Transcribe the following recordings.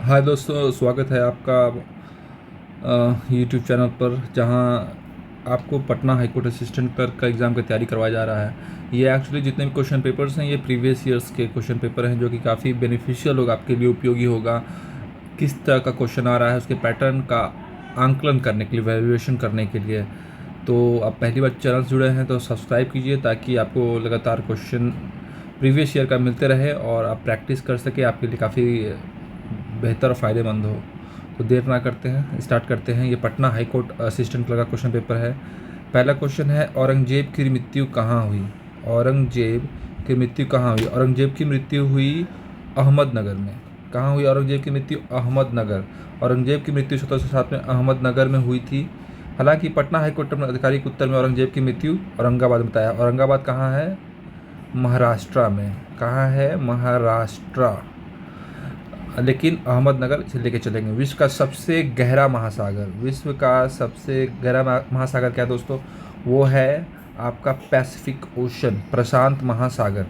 हाय दोस्तों, स्वागत है आपका यूट्यूब चैनल पर, जहां आपको Patna high court assistant clerk का एग्ज़ाम की तैयारी करवाया जा रहा है। ये एक्चुअली जितने भी क्वेश्चन पेपर्स हैं, ये प्रीवियस ईयर्स के क्वेश्चन पेपर हैं, जो कि काफ़ी बेनिफिशियल होगा, आपके लिए उपयोगी होगा। किस तरह का क्वेश्चन आ रहा है, उसके पैटर्न का आंकलन करने के लिए, वैल्यूएशन करने के लिए। तो आप पहली बार चैनल से जुड़े हैं तो सब्सक्राइब कीजिए, ताकि आपको लगातार क्वेश्चन प्रीवियस ईयर का मिलते रहे और आप प्रैक्टिस कर सके, आपके लिए काफ़ी बेहतर और फ़ायदेमंद हो। तो देर ना करते हैं, स्टार्ट करते हैं। ये Patna high court assistant clerk का क्वेश्चन पेपर है। पहला क्वेश्चन है, औरंगजेब की मृत्यु कहाँ हुई? औरंगजेब की मृत्यु कहाँ हुई? औरंगजेब की मृत्यु हुई अहमदनगर में। कहाँ हुई औरंगजेब की मृत्यु? अहमदनगर। औरंगजेब की मृत्यु 1707 में अहमदनगर में हुई थी। हालांकि पटना हाई कोर्ट ने आधिकारिक उत्तर में औरंगजेब की मृत्यु औरंगाबाद में बताया। औरंगाबाद कहाँ है? महाराष्ट्र में। कहाँ है? महाराष्ट्र। लेकिन अहमदनगर इसे लेके चलेंगे। विश्व का सबसे गहरा महासागर, विश्व का सबसे गहरा महासागर क्या है दोस्तों? वो है आपका पैसिफिक ओशन, प्रशांत महासागर।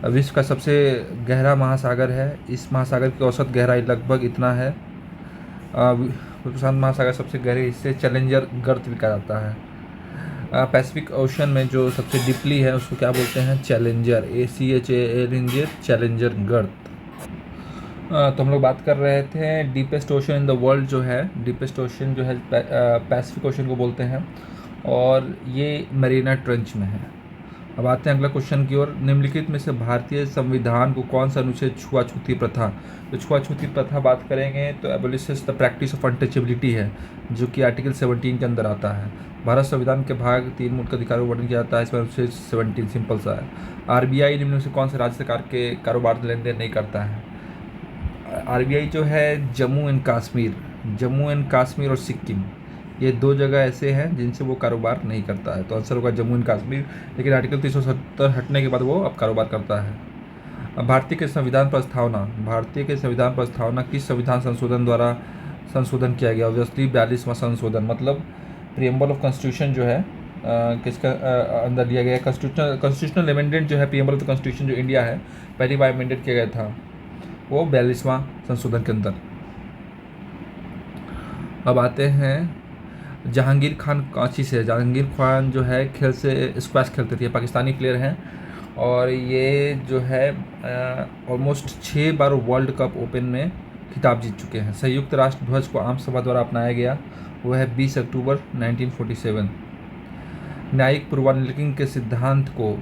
विश्व का सबसे गहरा महासागर है। इस महासागर की औसत गहराई लगभग इतना है। प्रशांत महासागर सबसे गहरे हिस्से चैलेंजर गर्त भी कहा जाता है। पैसिफिक ओशन में जो सबसे डीपली है उसको क्या बोलते हैं? चैलेंजर, ACHALNGER, चैलेंजर गर्त। तो हम लोग बात कर रहे थे deepest ocean in the world. जो है डीपेस्ट ओशन जो है पैसिफिक ओशन को बोलते हैं, और ये मरीना ट्रेंच में है। अब आते हैं अगला क्वेश्चन की ओर। निम्नलिखित में से भारतीय संविधान को कौन सा अनुच्छेद छुआछूती प्रथा? तो छुआछूती प्रथा बात करेंगे तो एबोलिशेस द प्रैक्टिस ऑफ अनटचेबिलिटी है, जो कि आर्टिकल 17 के अंदर आता है। भारत संविधान के भाग 3 मूल अधिकारों वर्णन किया जाता है। इसमें अनुच्छेद 17 सिंपल सा है। RBI निम्न में से कौन से राज्य सरकार के कारोबार लेन देन नहीं करता है? RBI जो है जम्मू एंड कश्मीर और सिक्किम, ये दो जगह ऐसे हैं जिनसे वो कारोबार नहीं करता है। तो आंसर होगा जम्मू एंड कश्मीर। लेकिन आर्टिकल 370 हटने के बाद वो अब कारोबार करता है। अब भारतीय के संविधान प्रस्तावना किस संविधान संशोधन द्वारा संशोधन किया गया? ऑब्वियसली 42वां संशोधन, मतलब प्रियम्बल ऑफ कॉन्स्टिट्यूशन जो है किसका अंदर लिया गया? कॉन्स्टिट्यूशनल अमेंडमेंट जो है, प्रियम्बल ऑफ द कॉन्स्टिट्यूशन जो इंडिया है पहली बार अमेंडेड किया गया था, वो 42वां संशोधन के अंदर। अब आते हैं जहांगीर खान कांची से। जहांगीर खान जो है खेल से स्क्वैश खेलते थे, पाकिस्तानी प्लेयर हैं, और ये जो है ऑलमोस्ट 6 बार वर्ल्ड कप ओपन में खिताब जीत चुके हैं। संयुक्त राष्ट्र ध्वज को आम सभा द्वारा अपनाया गया, वो है 20 अक्टूबर 1947। न्यायिक पूर्वानुलिंग के सिद्धांत को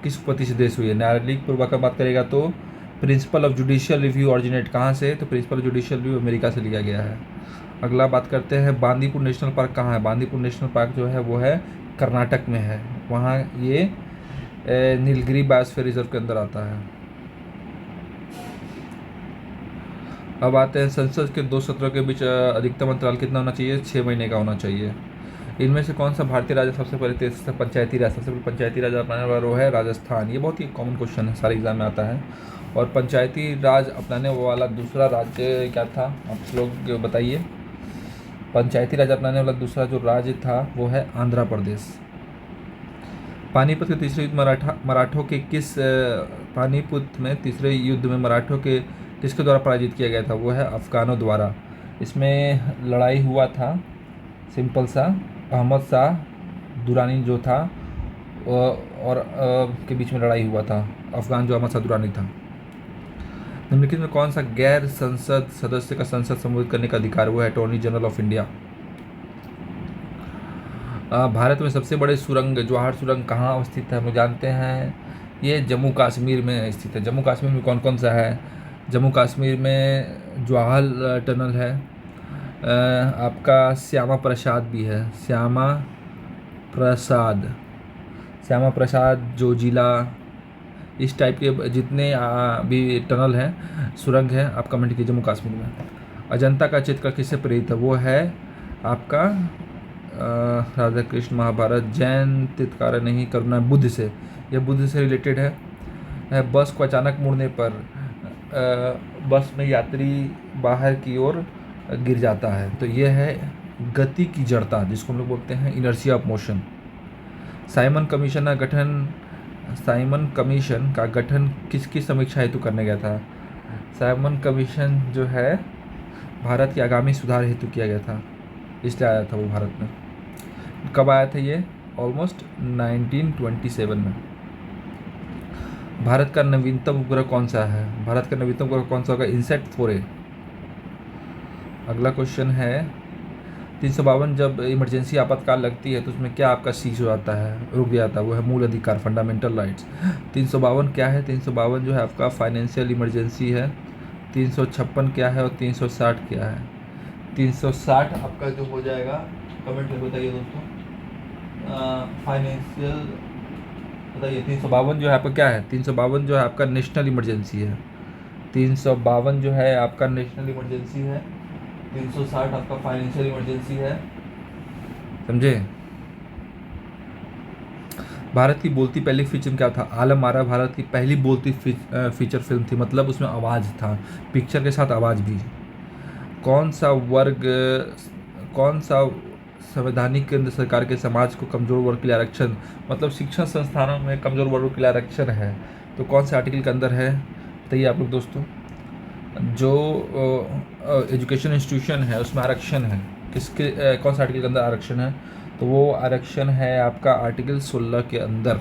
किस उपपत्ति से देश हुई है? न्यायिक पूर्वा का बात करेगा तो principle of judicial review originate कहाँ से? तो principle of judicial review America से लिया गया है। अगला बात करते हैं बांदीपुर नेशनल पार्क कहाँ है? बांदीपुर नेशनल पार्क जो है वो है कर्नाटक में है। वहाँ ये नीलगिरी बायोस्फीयर रिजर्व के अंदर आता है। अब आते हैं संसद के 2 सत्रों के बीच अधिकतम अंतराल कितना होना चाहिए? 6 महीने का होना चाहिए। इनमें से कौन सा भारतीय राज्य सबसे पहले पंचायती राज सबसे पहले पंचायती राज अपनाने वाला वो है राजस्थान। ये बहुत ही कॉमन क्वेश्चन है, सारे एग्जाम में आता है। और पंचायती राज अपनाने वाला दूसरा राज्य क्या था? आप लोग बताइए। पंचायती राज अपनाने वाला दूसरा जो राज्य था वो है आंध्र प्रदेश। पानीपत के तीसरे युद्ध मराठों के किस पानीपत में तीसरे युद्ध में मराठों के किसके द्वारा पराजित किया गया था? वो है अफगानों द्वारा। इसमें लड़ाई हुआ था, सिंपल सा, अहमद शाह दुरानी जो था और के बीच में लड़ाई हुआ था, अफगान जो अहमद शाह दुरानी था। निम्नलिखित में कौन सा गैर संसद सदस्य का संसद संबोधित करने का अधिकार? वो है attorney general of India. Bharat में सबसे बड़े सुरंग जवाहर सुरंग कहाँ अवस्थित है? हम लोग जानते हैं ये जम्मू कश्मीर में स्थित है। जम्मू कश्मीर में कौन कौन सा है? जम्मू कश्मीर में जवाहर टनल है, आपका श्यामा प्रसाद भी है, श्यामा प्रसाद जोजिला, इस टाइप के जितने भी टनल हैं, सुरंग है, आप कमेंट कीजिए जम्मू कश्मीर में। अजंता का चित्रकला किससे प्रेरित है? वो है आपका राधा कृष्ण महाभारत। जैन तीर्थंकर नहीं, करुणा बुद्ध से, यह बुद्ध से रिलेटेड है। बस को अचानक मुड़ने पर बस में यात्री बाहर की ओर गिर जाता है, तो यह है गति की जड़ता, जिसको हम लोग बोलते हैं inertia of motion. Simon commission का गठन किसकी समीक्षा हेतु करने गया था? साइमन कमीशन जो है भारत के आगामी सुधार हेतु किया गया था, इसलिए आया था वो भारत में। कब आया था ये? ऑलमोस्ट 1927 में। भारत का नवीनतम उपग्रह कौन सा है? भारत का नवीनतम उपग्रह कौन सा होगा? इनसेट 4A। अगला क्वेश्चन है 352 जब इमरजेंसी आपातकाल लगती है तो उसमें क्या आपका सीज हो जाता है, रुक जाता है? वो है मूल अधिकार, फंडामेंटल राइट्स। 352 क्या है? 352 जो है आपका फाइनेंशियल इमरजेंसी है। 356 क्या है और 360 क्या है? 360 आपका जो हो जाएगा, कमेंट करके बताइए दोस्तों। फाइनेंशियल बताइए। 352 जो है आपका क्या है? 352 जो है आपका नेशनल इमरजेंसी है। 352 जो है आपका नेशनल इमरजेंसी है। 360 आपका फाइनेंशियल इमरजेंसी है, समझे? भारत की बोलती पहली फिल्म क्या था? आलम आरा भारत की पहली बोलती फीचर फिल्म थी, मतलब उसमें आवाज़ था, पिक्चर के साथ आवाज़ भी। कौन सा वर्ग, कौन सा संवैधानिक केंद्र सरकार के समाज को कमज़ोर वर्ग के लिए आरक्षण, मतलब शिक्षण संस्थानों में कमज़ोर वर्ग के लिए आरक्षण है, तो कौन से आर्टिकल के अंदर है बताइए आप लोग दोस्तों? जो एजुकेशन इंस्टीट्यूशन है उसमें आरक्षण है, किसके कौन सा आर्टिकल के अंदर आरक्षण है? तो वो आरक्षण है आपका आर्टिकल 16 के अंदर।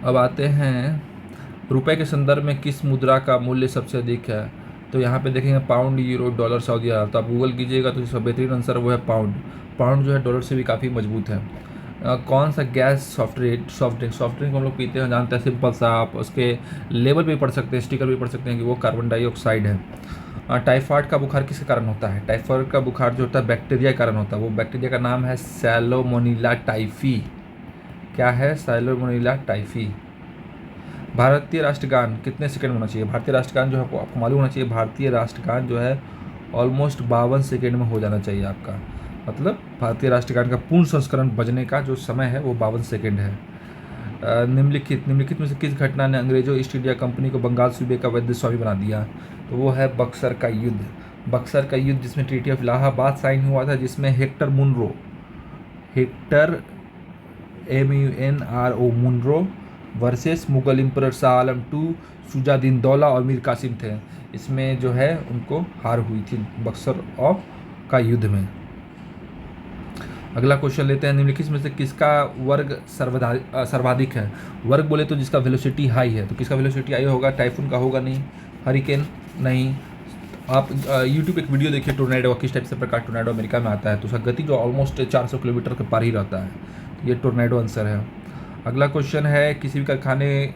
अब आते हैं रुपए के संदर्भ में किस मुद्रा का मूल्य सबसे अधिक है? तो यहाँ पे देखेंगे पाउंड, यूरो, डॉलर, सऊदी अरब। तो आप गूगल कीजिएगा तो इसका बेहतरीन आंसर वो है पाउंड। पाउंड जो है डॉलर से भी काफ़ी मजबूत है। कौन सा गैस सॉफ्ट ड्रिंक को हम लोग पीते हैं, जानते हैं सिंपल सा, आप उसके लेबल पे पढ़ सकते हैं, स्टिकर भी पढ़ सकते हैं कि वो कार्बन डाइऑक्साइड है। टाइफाइड का बुखार किसके कारण होता है? टाइफाइड का बुखार जो होता है बैक्टीरिया के कारण होता है, वो बैक्टीरिया का नाम है सैलोमोनिला टाइफी। क्या है? सैलोमोनिला टाइफी। भारतीय राष्ट्रगान कितने सेकंड होना चाहिए? भारतीय राष्ट्रगान जो है आपको मालूम होना चाहिए, भारतीय राष्ट्रगान जो है ऑलमोस्ट 52 सेकेंड में हो जाना चाहिए आपका, मतलब भारतीय राष्ट्रगान का पूर्ण संस्करण बजने का जो समय है वो 52 सेकेंड है। निम्नलिखित में से किस घटना ने अंग्रेजों ईस्ट इंडिया कंपनी को बंगाल सूबे का वैध स्वामी बना दिया? तो वो है बक्सर का युद्ध। बक्सर का युद्ध जिसमें ट्रीटी ऑफ इलाहाबाद साइन हुआ था, जिसमें Hector MUNRO Munro versus Mughal emperor Shah Alam two Shujauddin Daula और मीर कासिम थे। इसमें जो है उनको हार हुई थी बक्सर का युद्ध में। अगला क्वेश्चन लेते हैं, निम्नलिखित में से किसका वर्ग सर्वाधिक है? वर्ग बोले तो जिसका वेलोसिटी हाई है, तो किसका वेलोसिटी हाई होगा? टाइफून का होगा नहीं, हरिकेन नहीं। आप यूट्यूब एक वीडियो देखिए टोर्नेडो, किस टाइप से प्रकार टोर्नेडो अमेरिका में आता है, तो उसका गति जो ऑलमोस्ट 400 किलोमीटर के पार ही रहता है। ये टोर्नेडो आंसर है। अगला क्वेश्चन है, किसी भी कारखाने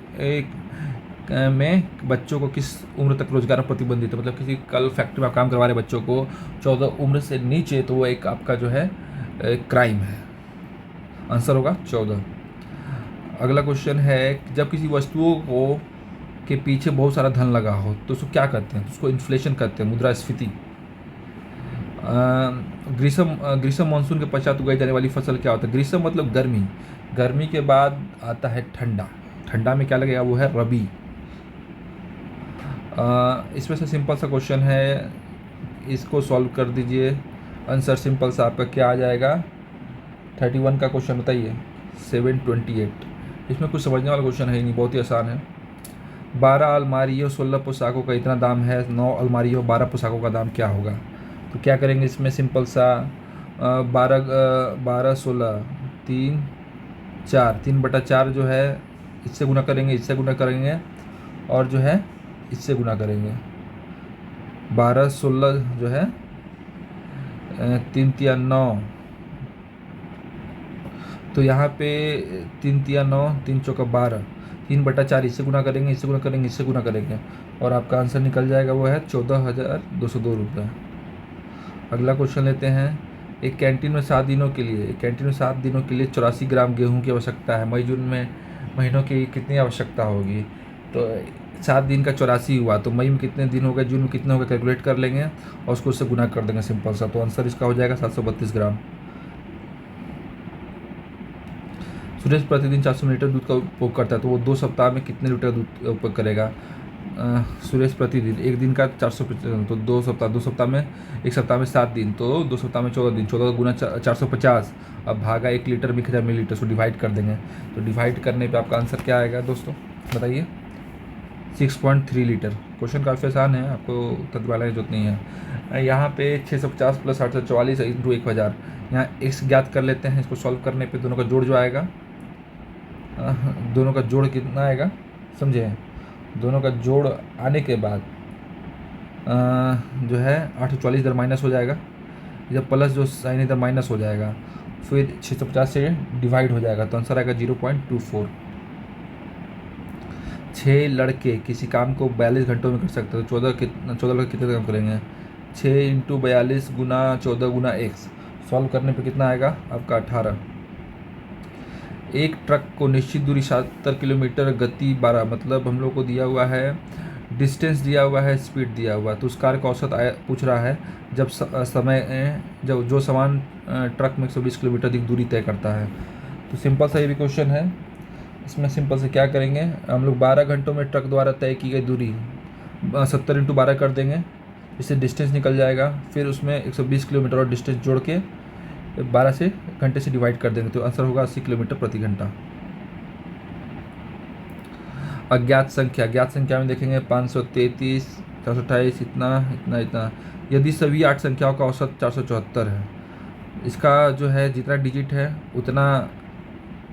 में बच्चों को किस उम्र तक रोजगार प्रतिबंधित है? मतलब किसी कल फैक्ट्री में आप काम करवा रहे बच्चों को 14 उम्र से नीचे, तो वो एक आपका जो है क्राइम है। आंसर होगा 14। अगला क्वेश्चन है, जब किसी वस्तुओं को के पीछे बहुत सारा धन लगा हो तो उसको क्या कहते हैं? उसको इन्फ्लेशन कहते हैं, मुद्रास्फीति। ग्रीष्म मानसून के पश्चात उगाई जाने वाली फसल क्या होता है? ग्रीष्म मतलब गर्मी, गर्मी के बाद आता है ठंडा, ठंडा में क्या लगेगा? वो है रबी। इसमें से सिंपल सा क्वेश्चन है, इसको सॉल्व कर दीजिए। आंसर सिंपल सा आपका क्या आ जाएगा? 31 का क्वेश्चन बताइए। 728। इसमें कुछ समझने वाला क्वेश्चन है ही नहीं, बहुत ही आसान है। 12 अलमारियों 16 पोशाकों का इतना दाम है, 9 अलमारियों 12 पोशाकों का दाम क्या होगा? तो क्या करेंगे इसमें सिंपल सा, 12 16 3 4, 3/4 जो है इससे गुना करेंगे, इससे गुना करेंगे और जो है इससे गुना करेंगे। 12 16 जो है 3 तिया 9, तो यहाँ पे 3 तिया 9, 3 चौका 12, 3/4 इससे गुना करेंगे, इससे गुना करेंगे, इससे गुना करेंगे और आपका आंसर निकल जाएगा, वो है 14,202 रुपये। अगला क्वेश्चन लेते हैं, एक कैंटीन में 7 दिनों के लिए 84 ग्राम गेहूं की आवश्यकता है। मई जून में महीनों की कितनी आवश्यकता होगी? तो 7 दिन का 84 हुआ, तो मई में कितने दिन हो गए, जून में कितने हो गए, कैलकुलेट कर लेंगे और उसको उससे गुना कर देंगे सिंपल सा, तो आंसर इसका हो जाएगा 732 ग्राम। सुरेश प्रतिदिन 400 लीटर दूध का उपभोग करता है, तो वो 2 सप्ताह में कितने लीटर दूध उपभोग करेगा? सुरेश प्रतिदिन, एक दिन का 400, तो 2 सप्ताह में, एक सप्ताह में 7 दिन, तो 2 सप्ताह में 14 दिन, 14 गुना 450, अब भागा 1 लीटर में 1000 मिलीलीटर, उसको डिवाइड कर देंगे। तो डिवाइड करने पे आपका आंसर क्या आएगा दोस्तों बताइए? 6.3 लीटर। क्वेश्चन काफ़ी आसान है, आपको उत्तर वाला की जरूरत नहीं है। यहाँ पे 650 प्लस 844 इंटू 1000, यहाँ x ज्ञात कर लेते हैं। इसको सॉल्व करने पे दोनों का जोड़ जो आएगा, दोनों का जोड़ कितना आएगा समझे, दोनों का जोड़ आने के बाद जो है 844 इधर माइनस हो जाएगा, जब प्लस जो साइन इधर माइनस हो जाएगा, फिर 650 से डिवाइड हो जाएगा, तो आंसर आएगा 0.24। 6 लड़के किसी काम को 42 घंटों में कर सकते हैं, तो 14 लड़के कितने काम करेंगे? 6 इंटू 42 गुना 14 गुना x, सॉल्व करने पे कितना आएगा आपका 18। एक ट्रक को निश्चित दूरी 70 किलोमीटर, गति 12, मतलब हम लोग को दिया हुआ है डिस्टेंस, दिया हुआ है स्पीड दिया हुआ, तो उस कार का औसत पूछ रहा है जब समय जब जो सामान ट्रक में 120 किलोमीटर की दूरी तय करता है। तो सिंपल सा ये भी क्वेश्चन है। इसमें सिंपल से क्या करेंगे हम लोग, 12 घंटों में ट्रक द्वारा तय की गई दूरी 70 इंटू 12 कर देंगे, इससे डिस्टेंस निकल जाएगा। फिर उसमें 120 किलोमीटर और डिस्टेंस जोड़ के 12 से घंटे से डिवाइड कर देंगे, तो आंसर होगा 80 किलोमीटर प्रति घंटा। अज्ञात संख्या में देखेंगे 533, 428, इतना। यदि सभी 8 संख्याओं का औसत 474 है, इसका जो है जितना डिजिट है उतना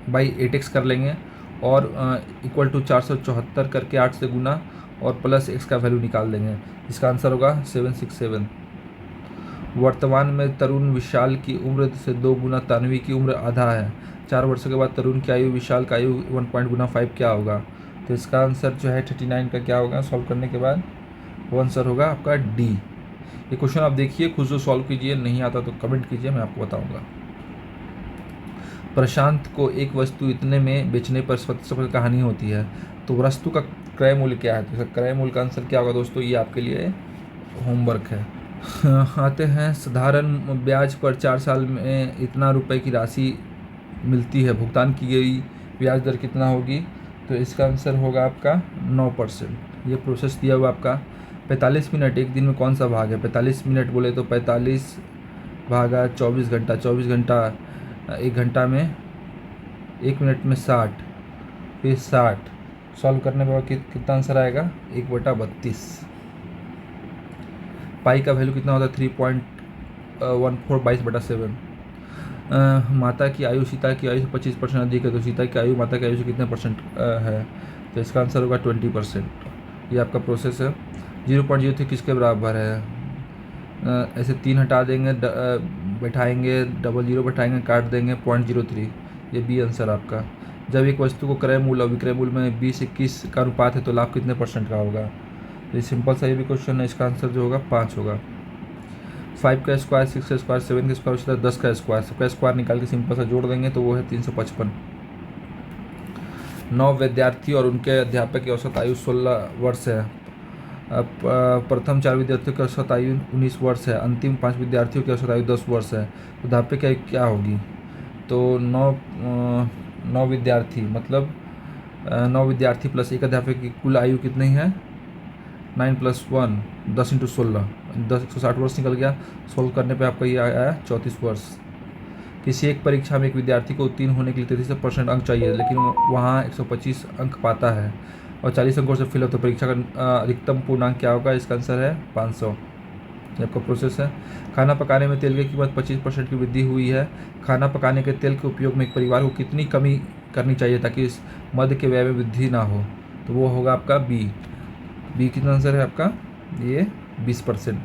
बाई 8x कर लेंगे और इक्वल टू 474 करके 8 से गुना और प्लस x का वैल्यू निकाल देंगे, इसका आंसर होगा 767। वर्तमान में तरुण विशाल की उम्र से 2 गुना तानवी की उम्र आधा है। 4 वर्षों के बाद तरुण की आयु विशाल का आयु 1 गुना 5 क्या होगा? तो इसका आंसर जो है 39 का क्या होगा सॉल्व करने के बाद? वो आंसर होगा आपका डी। ये क्वेश्चन आप देखिए, खुद से सॉल्व कीजिए, नहीं आता तो कमेंट कीजिए, मैं आपको बताऊंगा। प्रशांत को एक वस्तु इतने में बेचने पर सफल कहानी होती है, तो वस्तु का क्रय मूल्य क्या है? तो इसका क्रय मूल्य का आंसर क्या होगा दोस्तों? ये आपके लिए होमवर्क है। आते हैं, साधारण ब्याज पर 4 साल में इतना रुपए की राशि मिलती है, भुगतान की गई ब्याज दर कितना होगी? तो इसका आंसर होगा आपका 9%। ये प्रोसेस दिया हुआ आपका 45 मिनट, एक दिन में कौन सा भाग है? 45 मिनट बोले तो 45 भागा 24 घंटा, 24 घंटा एक घंटा में, 1 मिनट में 60, फिर 60 सॉल्व करने के बाद कितना आंसर आएगा? 1/32। पाई का वैल्यू कितना होता है? 3.14, 22/7। माता की आयु सीता की आयु से 25% अधिक है, तो सीता की आयु माता की आयु से कितने परसेंट है? तो इसका आंसर होगा 20%। ये आपका प्रोसेस है। 0.03 किसके बराबर है? ऐसे 3 हटा देंगे, बैठाएंगे, डबल 0 बैठाएंगे, काट देंगे, 0.03। ये बी आंसर आपका। जब एक वस्तु को क्रय मूल्य और विक्रय मूल्य में 20-21 का अनुपात है, तो लाभ कितने परसेंट का होगा? ये सिंपल सा ये भी क्वेश्चन है, इसका आंसर जो होगा 5 होगा। 5 का स्क्वायर, 6 का स्क्वायर, 7 का स्क्वायर, उसी तरह 10 का स्क्वायर, सबका स्क्वायर निकाल के सिंपल सा जोड़ देंगे, तो वो है 355। 9 विद्यार्थी और उनके अध्यापक की औसत आयु 16 वर्ष है। प्रथम 4 विद्यार्थियों की औसत आयु 19 वर्ष है, अंतिम 5 विद्यार्थियों की औसत आयु 10 वर्ष है, तो अध्यापक की आयु क्या होगी? तो 9 विद्यार्थी मतलब 9 विद्यार्थी प्लस 1 अध्यापक की कुल आयु कितनी है? 9 + 1, 10 × 16, 160 वर्ष निकल गया। सॉल्व करने पे आपका ये आया 34 वर्ष। किसी एक परीक्षा में एक विद्यार्थी को उत्तीर्ण होने के लिए 33% अंक चाहिए, लेकिन वहाँ 125 अंक पाता है और 40 अंकों से फिल हो, तो परीक्षा का अधिकतम पूर्णांक क्या होगा? इसका आंसर है 500। ये आपका प्रोसेस है। खाना पकाने में तेल की कीमत 25% की वृद्धि हुई है। खाना पकाने के तेल के उपयोग में एक परिवार को कितनी कमी करनी चाहिए ताकि इस मद के व्यय में वृद्धि ना हो? तो वो होगा आपका बी। कितना आंसर है आपका? ये 20%।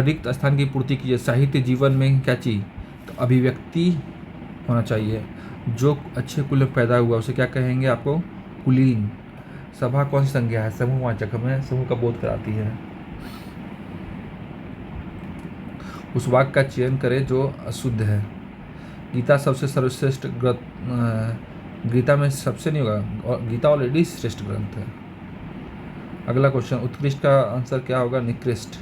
रिक्त स्थान की पूर्ति कीजिए। साहित्य जीवन में क्या चाहिए? तो अभिव्यक्ति होना चाहिए। जो अच्छे कुल में पैदा हुआ उसे क्या कहेंगे? आपको कुलीन। सभा कौन सी संज्ञा है? समूहवाचक, हमें समूह का बोध कराती है। उस वाक्य का चयन करें जो अशुद्ध है। गीता सबसे सर्वश्रेष्ठ ग्रंथ, गीता में सबसे नहीं होगा, और गीता ऑलरेडी श्रेष्ठ ग्रंथ है। अगला क्वेश्चन, उत्कृष्ट का आंसर क्या होगा? निकृष्ट।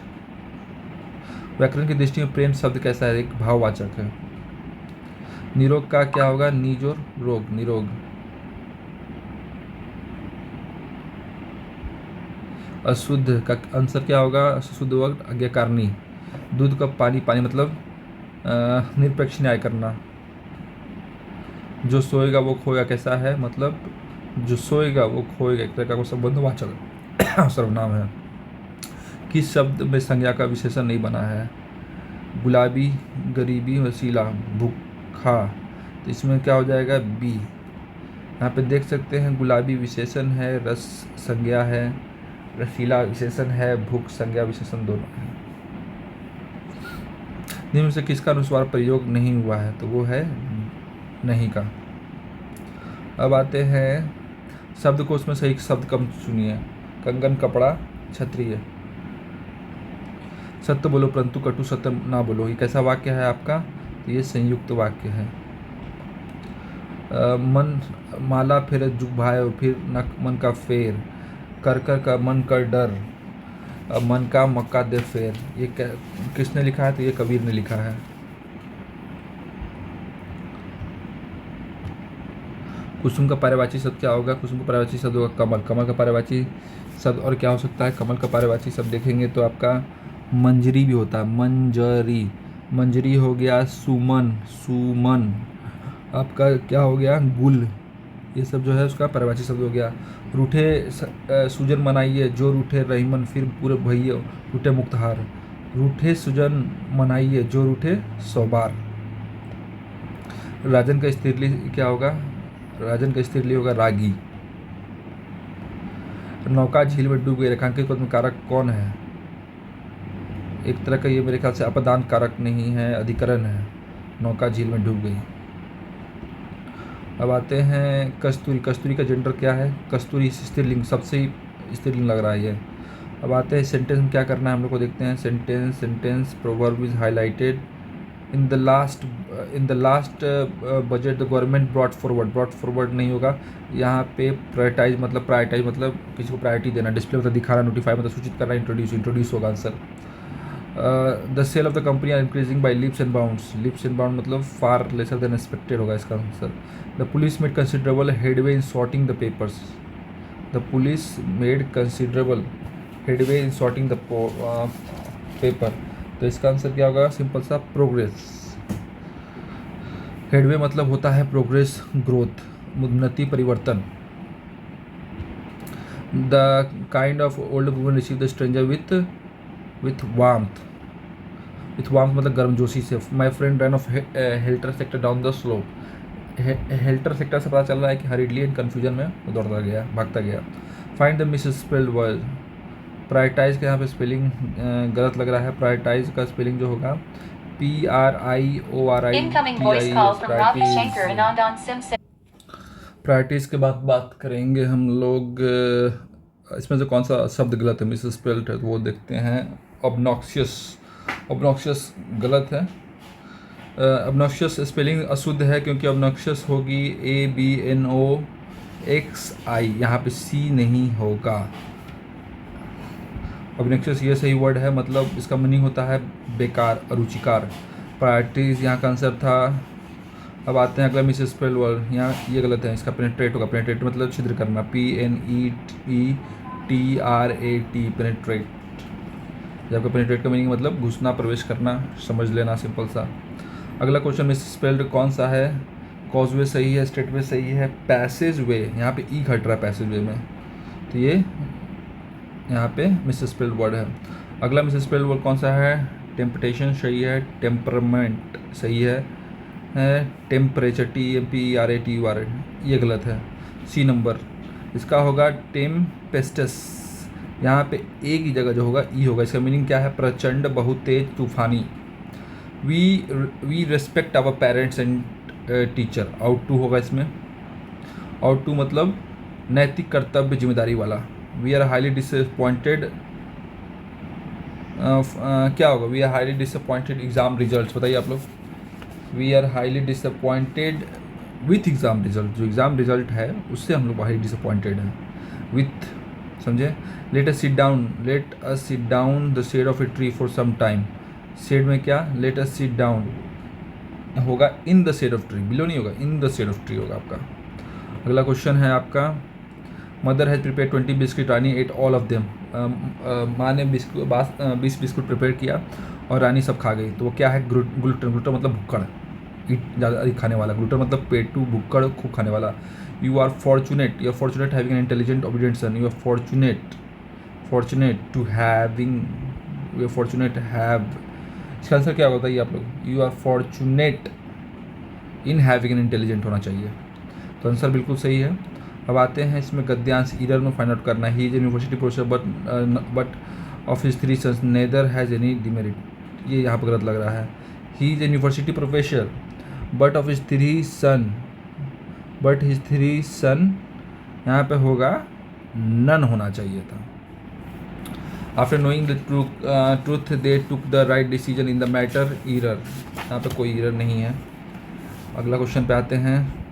व्याकरण की दृष्टि में प्रेम शब्द कैसा है? एक भाववाचक है। निरोग का क्या होगा? निज और रोग, निरोग। अशुद्ध का आंसर क्या होगा? शुद्ध वक्त आज्ञाकारणी। दूध का पानी मतलब निरपेक्ष न्याय करना। जो सोएगा वो खोएगा कैसा है? मतलब जो सोएगा वो खोएगा, एक तरह का संबंधवाचक सर्वनाम है। किस शब्द में संज्ञा का विशेषण नहीं बना है? गुलाबी, गरीबी, वसीला, भूखा। तो इसमें क्या हो जाएगा? बी। यहाँ पे देख सकते हैं गुलाबी विशेषण है, रस संज्ञा है, रसीला विशेषण है, भूख संज्ञा विशेषण दोनों है। निम्न में से किसका अनुस्वार प्रयोग नहीं हुआ है? तो वो है नहीं का। अब आते हैं शब्दकोश में सही शब्द कम चुनिए। कंगन, कपड़ा, क्षत्रिय। सत्य बोलो परंतु कटु सत्य ना बोलो, ये कैसा वाक्य है आपका? तो ये संयुक्त वाक्य है। मन माला फेर जुभायो, फिर नक मन का फेर, कर कर का मन कर डर, मन का मक्का दे फेर। ये किसने लिखा है? तो ये कबीर ने लिखा है। कुसुम का पर्यायवाची शब्द क्या होगा? कुसुम का पर्यायवाची शब्द होगा कमल। कमल का पर्यायवाची शब्द और क्या हो सकता है? कमल का पर्यायवाची शब्द देखेंगे तो आपका मंजरी भी होता है, मंजरी। मंजरी हो गया सुमन, सुमन। आपका क्या हो गया? गुल। ये सब जो है उसका पर्यायवाची शब्द हो गया। रूठे सुजन मनाइए, जो रूठे रहीमन, फिर पूरे भैया रूठे मुक्तहार। रूठे सुजन मनाइए, जो रूठे सौबार। राजन का स्त्रीलिंग क्या होगा? राजन का स्त्रीलिंग होगा रागी। नौका झील में डूब गई, रेखांकित पद में कारक कौन है? एक तरह का ये मेरे ख्याल से अपदान कारक नहीं है, अधिकरण है। नौका झील में डूब गई। अब आते हैं कस्तूरी। कस्तूरी का जेंडर क्या है? कस्तूरी स्त्रीलिंग, सबसे ही स्त्रीलिंग लग रहा है ये। अब आते हैं सेंटेंस में क्या करना है हम लोग को, देखते हैं। Sentence proverb is highlighted in the last budget the government brought forward नहीं होगा यहाँ पे। प्रायोरिटाइज मतलब किसी को प्रायोरिटी देना, डिस्प्ले मतलब दिखाना, नोटिफाई मतलब सूचित करना, इंट्रोड्यूस होगा answer. The sale of the company are increasing by leaps and bounds. Leaps and bound मतलब फार लेसर देन एक्सपेक्टेड होगा इसका answer. The police made considerable headway in sorting the papers. The police made considerable headway in sorting the paper. तो इसका आंसर क्या होगा? Simple सा progress. Headway मतलब होता है प्रोग्रेस, ग्रोथ, उन्नति, परिवर्तन। The kind of old woman receive the stranger with warmth. With warmth मतलब गर्मजोशी से। My friend run of helter sector down the slope. Helter sector से पता चल रहा है कि हरीडली एंड कन्फ्यूजन में वो दौड़ता गया, भागता गया। Find the misspelled word. Prioritise का यहाँ पे स्पेलिंग गलत लग रहा है। प्रायोरिटाइज का स्पेलिंग जो होगा PRIORI। प्रायोरिटीज के बाद बात करेंगे हम लोग। इसमें से कौन सा शब्द गलत है, मिस स्पेल्ड है, तो वो देखते हैं। ऑब्नॉक्शियस गलत है। ऑब्नॉक्शियस स्पेलिंग अशुद्ध है क्योंकि ऑब्नॉक्शियस होगी ABNOXI, यहाँ पे C नहीं होगा। ऑब्नॉक्शियस ये सही वर्ड है, मतलब इसका मीनिंग होता है बेकार, अरुचिकार। प्रायोरिटीज यहाँ का आंसर था। अब आते हैं अगला मिस स्पेल वर्ड, यहाँ ये गलत है, इसका पेनेट्रेट होगा। पेनेट्रेट मतलब छिद्र करना, PNETRAT, पेनेट्रेट। जब का पेनेट्रेट का मीनिंग मतलब घुसना, प्रवेश करना, समझ लेना, सिंपल सा। अगला क्वेश्चन मिस स्पेल्ड कौन सा है? कॉजवे सही है, स्टेटवे सही है, पैसेज वे, यहाँ पे ई घट रहा है पैसेज वे में, तो ये यहाँ पे मिस स्पेल्ड वर्ड है। अगला मिस स्पेल्ड वर्ड कौन सा है? टेम्पटेशन सही है, टेम्परमेंट सही है, टेम्परेचर TEMPERATUR ये गलत है। C नंबर इसका होगा टेम्पेस्टस। यहाँ पे एक ही जगह जो होगा ई होगा। इसका मीनिंग क्या है? प्रचंड, बहुत तेज, तूफानी। We respect our parents and teacher. Out to होगा इसमें। आउट टू मतलब नैतिक, कर्तव्य, जिम्मेदारी वाला। वी आर हाईली डिसअपॉइंटेड क्या होगा? We are highly disappointed exam result. बताइए आप लोग। We are highly disappointed with exam result. जो एग्ज़ाम रिजल्ट है उससे हम लोग हाईली डिसअपॉइंटेड हैं। विथ, समझे? Let us sit down the shade of a tree for some time. Shade में क्या? लेट अस सिट डाउन होगा in the shade of tree, below नहीं होगा, in the shade of tree होगा आपका। अगला क्वेश्चन है आपका, mother has prepare 20 biscuit, Rani at all of them. माँ ने 20 बिस्कुट प्रिपेयर किया और रानी सब खा गई, तो वो क्या है? ग्लूटन। ग्लूटन मतलब भुक्कड़। ईट ज़्यादा अधिक खाने वाला, ग्लूटन मतलब पेटू भुक्कड़ खूब खाने वाला। You are fortunate having an intelligent obedient son, you are fortunate to having, you are fortunate have, इसका आंसर क्या होता है ये आप लोग, you are fortunate in having an intelligent होना चाहिए, तो आंसर बिल्कुल सही है। अब आते हैं इसमें गद्यांश, ईरर में फाइंड आउट करना है। He is university professor but of his 3 sons neither has any demerit, ये यहाँ पर गलत लग रहा है। He is university professor but of his 3 son, यहाँ पे होगा नन होना चाहिए था। After knowing the truth they took the right decision in the matter, error, यहाँ पे कोई ईरर नहीं है। अगला क्वेश्चन पे आते हैं।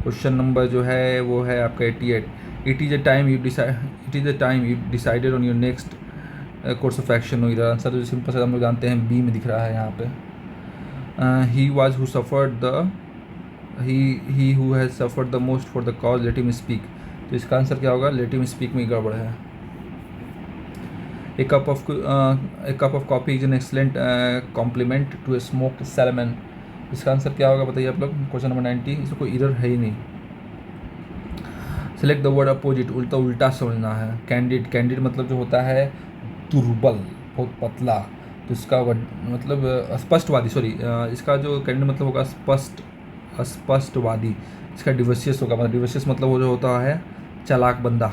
क्वेश्चन नंबर जो है वो है आपका 88। It is the time you decided on your next course of action, no error. Answer जो सिंपल से हम लोग जानते हैं, बी में दिख रहा है यहाँ पे। He was who suffered the he who has suffered the most for the cause, let him speak, तो इसका आंसर क्या होगा, लेट हिम स्पीक में गड़बड़ है। A cup of coffee is an excellent compliment to a smoked salmon, इसका आंसर क्या होगा बताइए आप लोग। क्वेश्चन नंबर 90, इसमें कोई एरर है ही नहीं। सेलेक्ट द वर्ड अपोजिट, उल्टा समझना है। कैंडिड मतलब जो होता है दुर्बल, बहुत पतला, तो इसका मतलब स्पष्टवादी, इसका जो कैंडिड मतलब होगा स्पष्टवादी। इसका डिवर्सियस होगा, मतलब डिवर्सियस मतलब वो जो होता है चालाक बंदा।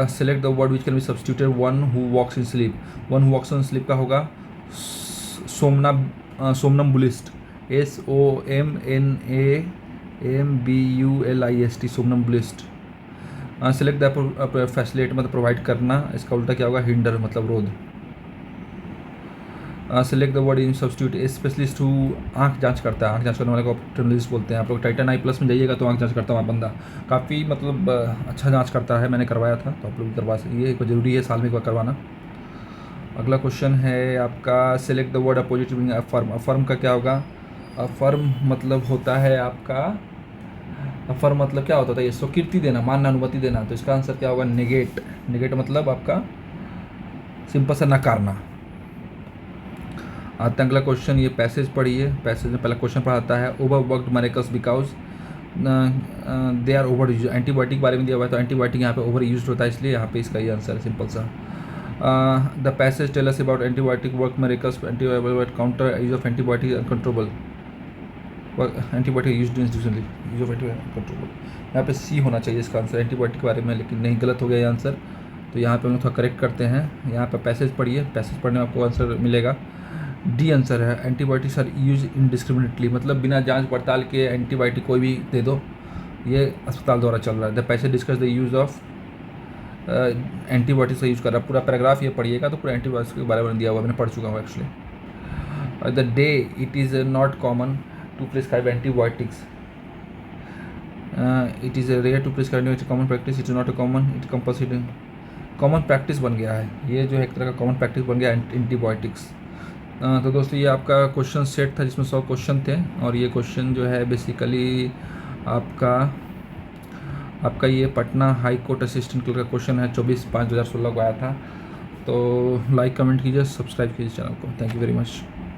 Select the word which can be substituted one who walks in sleep, one who walks in sleep का होगा somnambulist, SOMNAMBULIST, somnambulist. Select the facilitate मतलब प्रोवाइड करना, इसका उल्टा क्या होगा, हिंडर मतलब रोध। Select the word in substitute, specialist who आँख जांच करता है, आँख जांच करने वाले को ऑप्टोमेट्रिस्ट बोलते हैं। आप लोग टाइटन आई प्लस में जाइएगा तो आँख जांच करता हुआ बंदा काफ़ी मतलब अच्छा जांच करता है, मैंने करवाया था, तो आप लोग भी करवा सकते, ये ज़रूरी है साल में एक बार करवाना। अगला क्वेश्चन है आपका, select the word opposite meaning affirm, affirm का क्या होगा, अफर्म मतलब होता है आपका, अफर्म मतलब क्या होता है ये स्वीकृति देना, मानना, अनुमति देना, तो इसका आंसर क्या होगा, नेगेट मतलब आपका सिंपल सा नकारना। आता है अगला क्वेश्चन, ये पैसेज पढ़िए। पैसेज में पहला क्वेश्चन पढ़ाता है, overworked miracles because they are over used, antibiotic बारे में दिया हुआ है, तो एंटीबायोटिक यहाँ पे ओवर यूज होता है, इसलिए यहाँ पे इसका ये आंसर है सिंपल सा। The passage tell us about antibiotic work miracles, antibiotic counter use of antibiotic uncontrollable, antibiotic use institutionally, use of antibiotic controllable, यहाँ पे सी होना चाहिए इसका आंसर एंटीबायोटिक के बारे में, लेकिन नहीं, गलत हो गया ये आंसर, तो यहाँ पे हम लोग थोड़ा करेक्ट करते हैं। यहाँ पे पैसेज पढ़िए, पैसेज पढ़ने में आपको आंसर मिलेगा, डी आंसर है। एंटीबायोटिक्स आर यूज इनडिस्क्रिमिनेटली, मतलब बिना जांच पड़ताल के एंटीबायोटिक कोई भी दे दो, ये अस्पताल द्वारा चल रहा है। The passage discuss the use of antibiotics का यूज़ कर रहा है, पूरा पैराग्राफ ये पढ़िएगा तो पूरा एंटीबायोटिक्स के बारे में दिया हुआ, मैंने पढ़ चुका हूँ actually. The day it is not common to prescribe antibiotics, it is rare to prescribe, it common practice, it is not a common, it compulsory, common practice बन गया है, ये जो है एक तरह का कॉमन प्रैक्टिस बन गया एंटीबायोटिक्स। तो दोस्तों ये आपका क्वेश्चन सेट था जिसमें 100 क्वेश्चन थे, और ये क्वेश्चन जो है बेसिकली आपका ये Patna high court assistant clerk का क्वेश्चन है, 24/5/2016 को आया था। तो लाइक कमेंट कीजिए, सब्सक्राइब कीजिए चैनल को। Thank you very much.